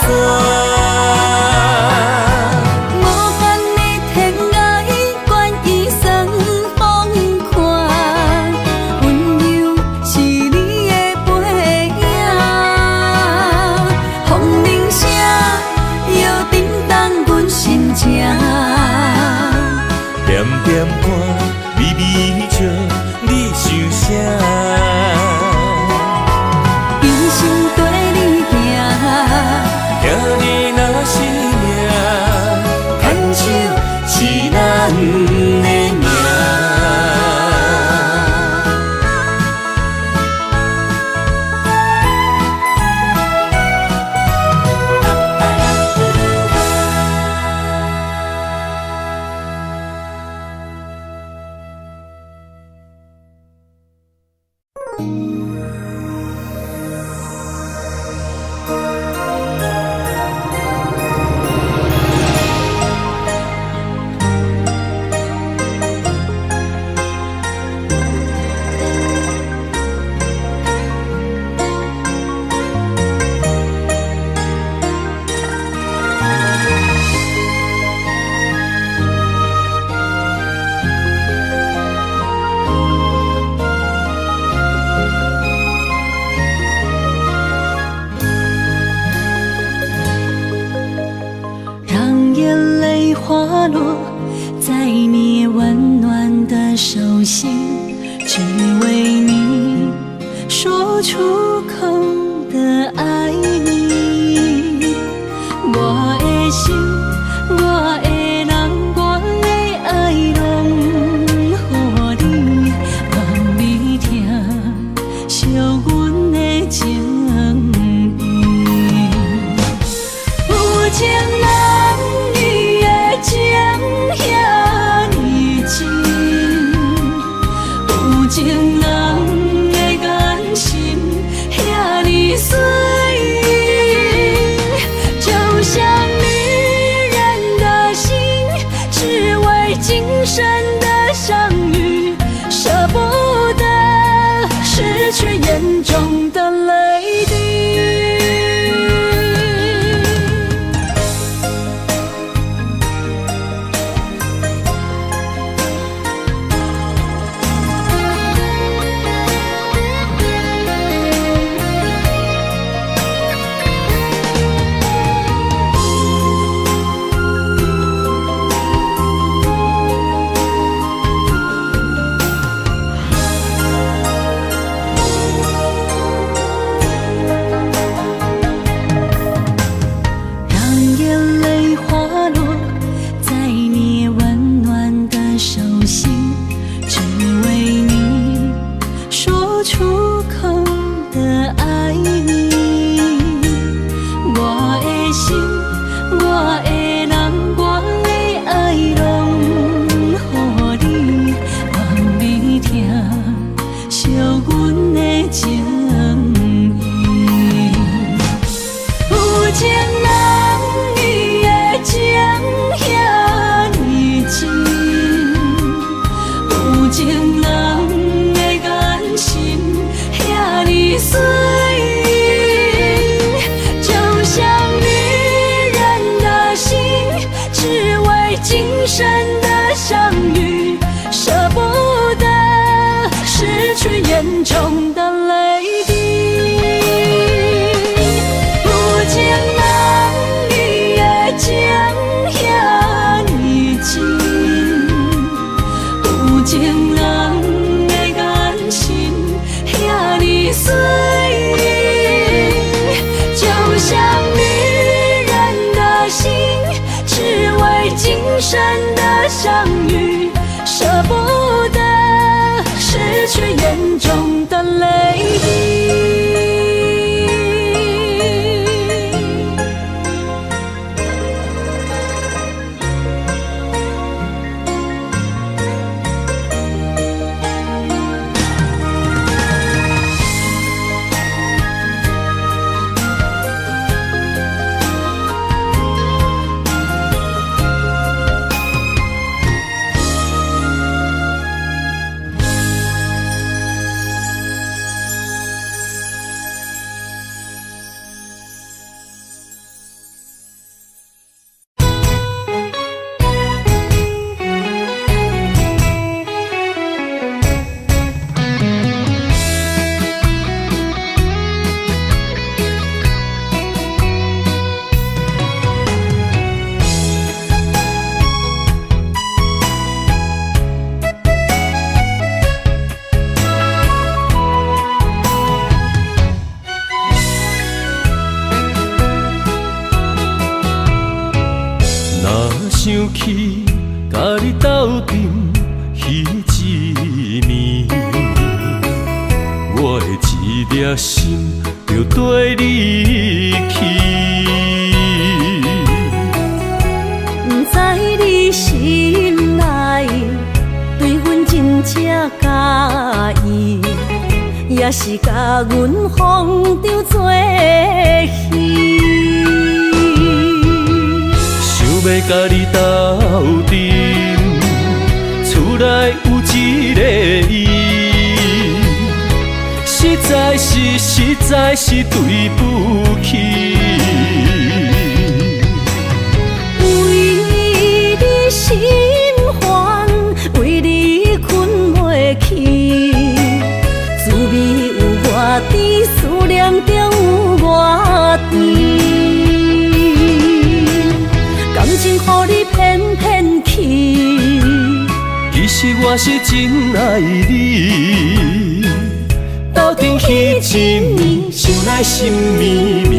[SPEAKER 3] 山。
[SPEAKER 1] 无限的天涯，愿意算风看，温柔是你的背影，风铃声摇叮当阮心情。
[SPEAKER 3] 点点看，微微笑，你想啥？名。
[SPEAKER 1] 让眼泪滑落在你温暖的手心，只为你说出口的爱你。我的心，我的人，我的爱拢予你，望你听惜阮的情意。有情人你的情遐尼真，有情人的眼神遐尼水，就像女人的心，只为今生的相遇，舍不得失去眼中的泪滴。眼中的泪滴，有情人你的情遐尼真，有情人的眼神遐尼水，就像女人的心，只为今生的相遇，舍不得失去眼中的泪滴。
[SPEAKER 3] 甲你斗阵彼一暝，我的一粒心就跟你去。
[SPEAKER 1] 不知你心内对阮真正介意，也是甲阮放着做戏。
[SPEAKER 3] 想要甲你斗阵，厝内有一个伊，实在是对不起。
[SPEAKER 1] 为你心烦，为你困袂去，滋味有偌甜，思念就有偌甜。感情予你骗骗去，
[SPEAKER 3] 其实我是真爱你，斗阵彼一暝，想来心绵绵。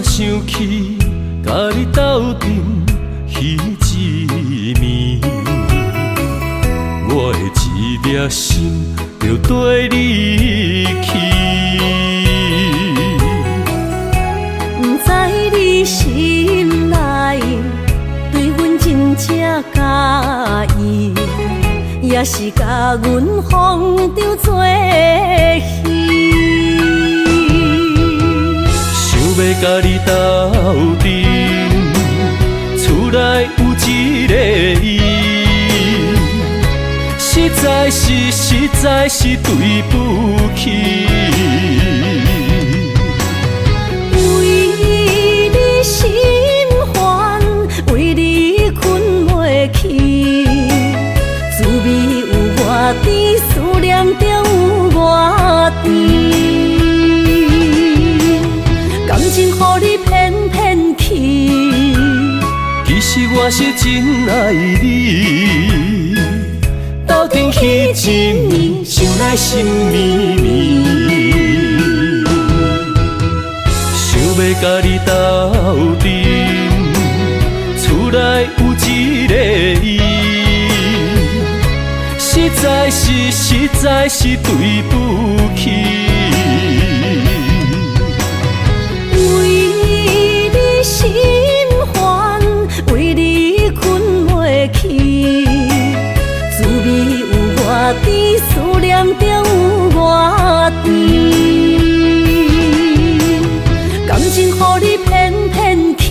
[SPEAKER 3] 想起甲你斗阵彼一暝，我的一粒心就跟你去。
[SPEAKER 1] 不知你心内对阮真正介意，也是甲阮放着做戏。
[SPEAKER 3] 要甲你斗阵，厝内有一个伊，实在是对不起。
[SPEAKER 1] 为你心烦，为你困袂去，滋味有偌甜，思念就有偌甜。感情予你骗骗去，
[SPEAKER 3] 其实我是真爱你，斗阵彼一暝，想来心绵绵。想要甲你斗阵，厝内有一个伊，实在是对不起。
[SPEAKER 1] 为你心烦，为你困袂去，滋味有偌甜，思念就有偌甜。感情予你骗骗去，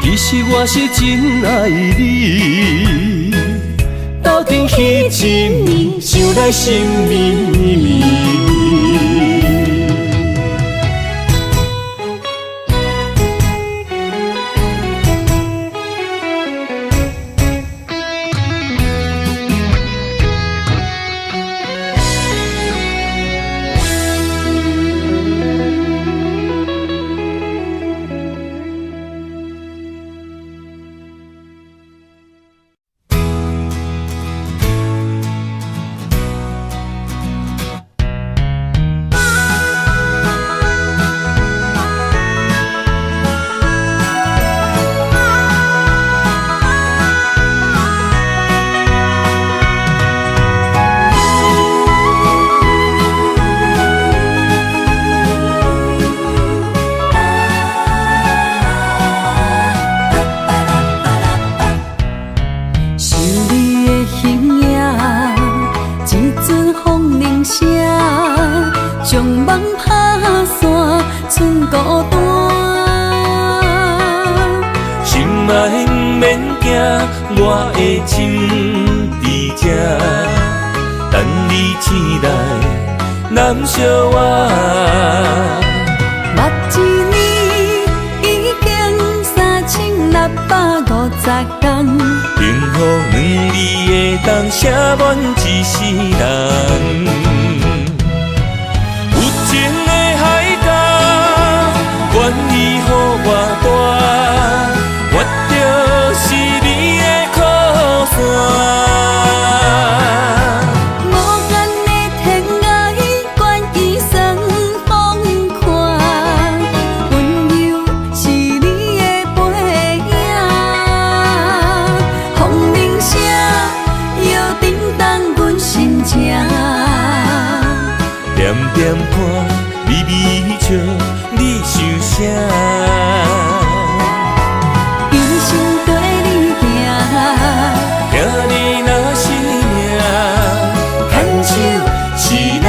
[SPEAKER 3] 其实我是真爱你，斗阵彼一暝，想来心绵绵。我的心伫这，等你醒来，难相我。
[SPEAKER 1] 目一年已经3650天，
[SPEAKER 3] 幸福两字的冬，写满一世人。有情的海角，愿意。我大，我就是你的靠山。
[SPEAKER 1] 无间的天涯，愿意算风看，温柔是你的背影，风铃声摇叮当阮心情。
[SPEAKER 3] 点点看，微微笑，你想啥？
[SPEAKER 1] 一生跟你行，
[SPEAKER 3] 听你若是命，牵手是咱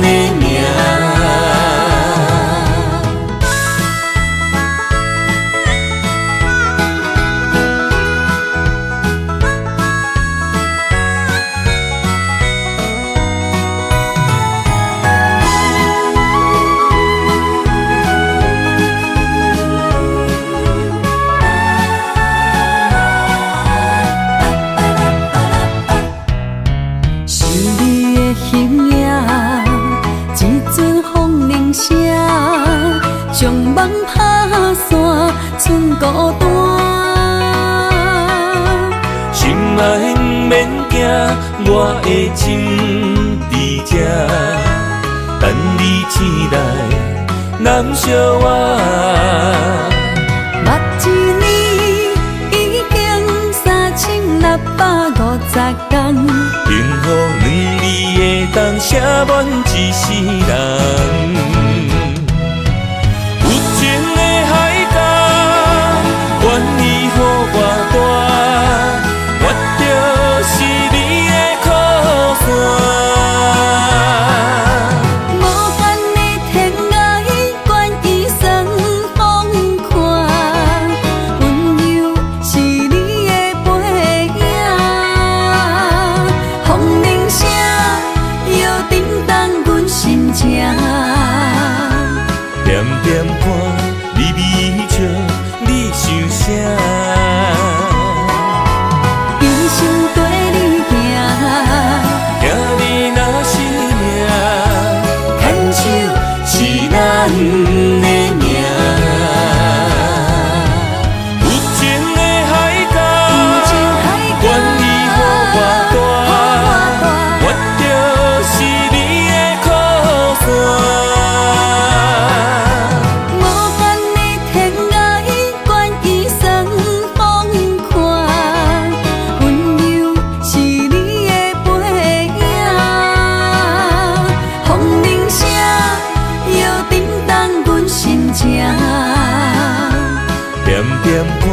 [SPEAKER 3] 的命。
[SPEAKER 1] 想你的形影，一阵风铃声，将梦打散，剩孤单。
[SPEAKER 3] 心爱不免惊，我的心伫这，等你醒来，难相我。
[SPEAKER 1] 目一年已经3650天，
[SPEAKER 3] 幸福两字会当写满一世人。有情的海角，愿意予我大，我就是你的靠山。
[SPEAKER 1] 无间的天涯，愿意算风看，温柔是你的背影，风铃声摇叮当阮心情。
[SPEAKER 3] 点点看，微微笑，你想啥？
[SPEAKER 1] 一生跟你行，
[SPEAKER 3] 听你若是命，牵手是咱的命。有情的海角，愿意予我大，我就是你的靠山。
[SPEAKER 1] 无间的天涯，愿意算风看，温柔是你的背影，风铃声摇叮当阮心情。
[SPEAKER 3] 点点看，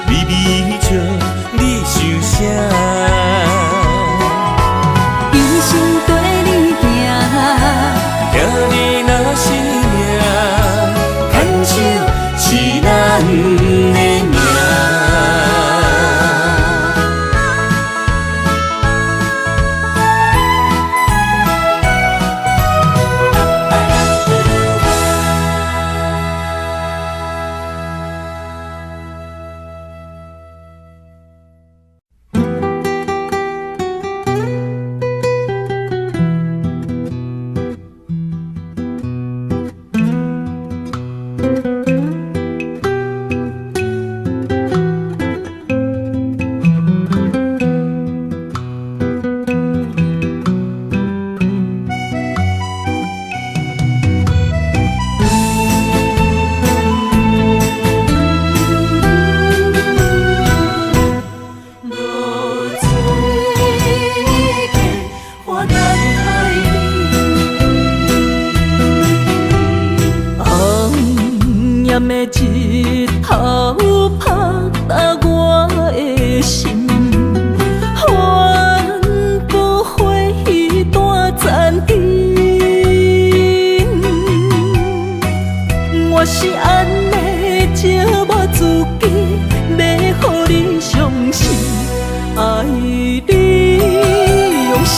[SPEAKER 3] 微微笑，你想啥？
[SPEAKER 1] 一生跟你行，
[SPEAKER 3] 听你若是命，牵手是咱的命。
[SPEAKER 1] 炎的日头晒干我的心，帆布花雨断残阵。我是安尼借我自己，要予你相信，爱你用生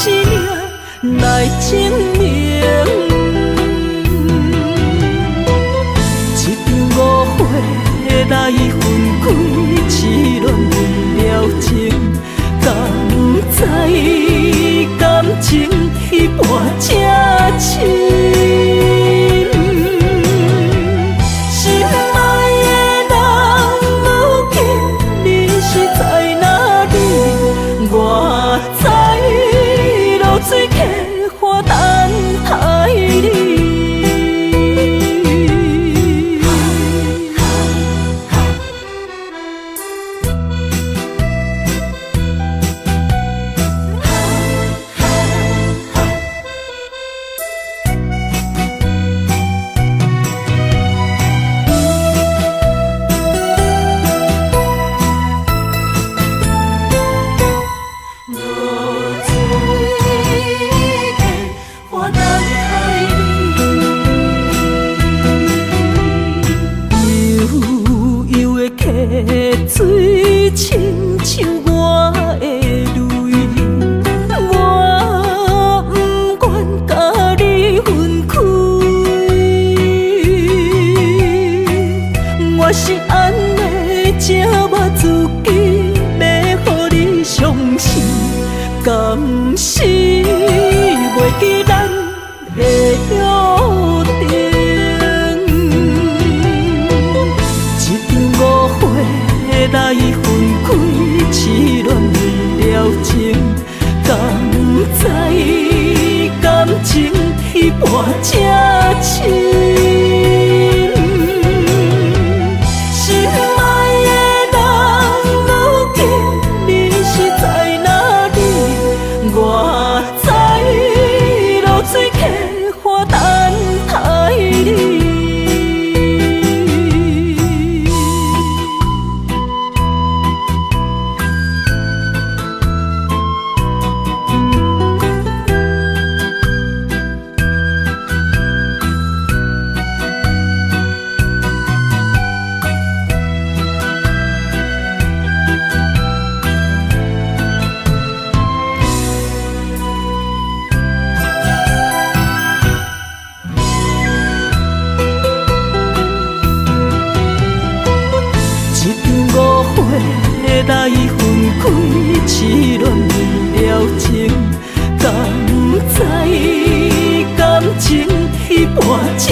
[SPEAKER 1] 命来证明。来分开，痴恋为了情，敢知感情一半这深？心是安尼，才我自己要予你相信，敢是袂记咱的约定？一场误会来分开，痴恋为了情，敢知感情一半才深？来分开，痴恋为了情，敢知感情一半才